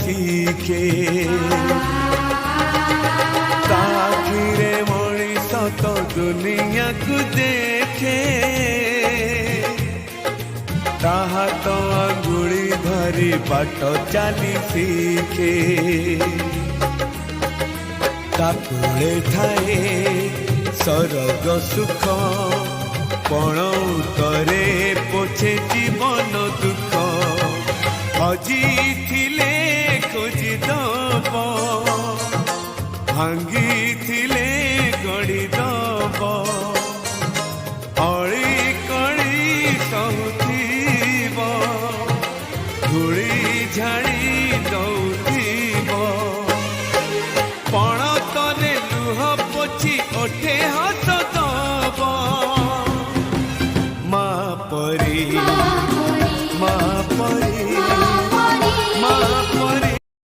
ଶିଖେ ତାକିରେ ମଣିଷ ତ ଦୁନିଆକୁ ଦେଖେ ତା ହାତ ଆଙ୍ଗୁଳି ଧରି ବାଟ ଚାଲି ଶିଖେ ତା କୋଳେ ଥାଏ ସରଗ ସୁଖ ପଣ ଉତରେ ପୋଛେ ଜୀବନ ଦୁଃଖ ହଜିଥିଲେ ଖୋଜି ଦବ ଭାଙ୍ଗିଥିଲେ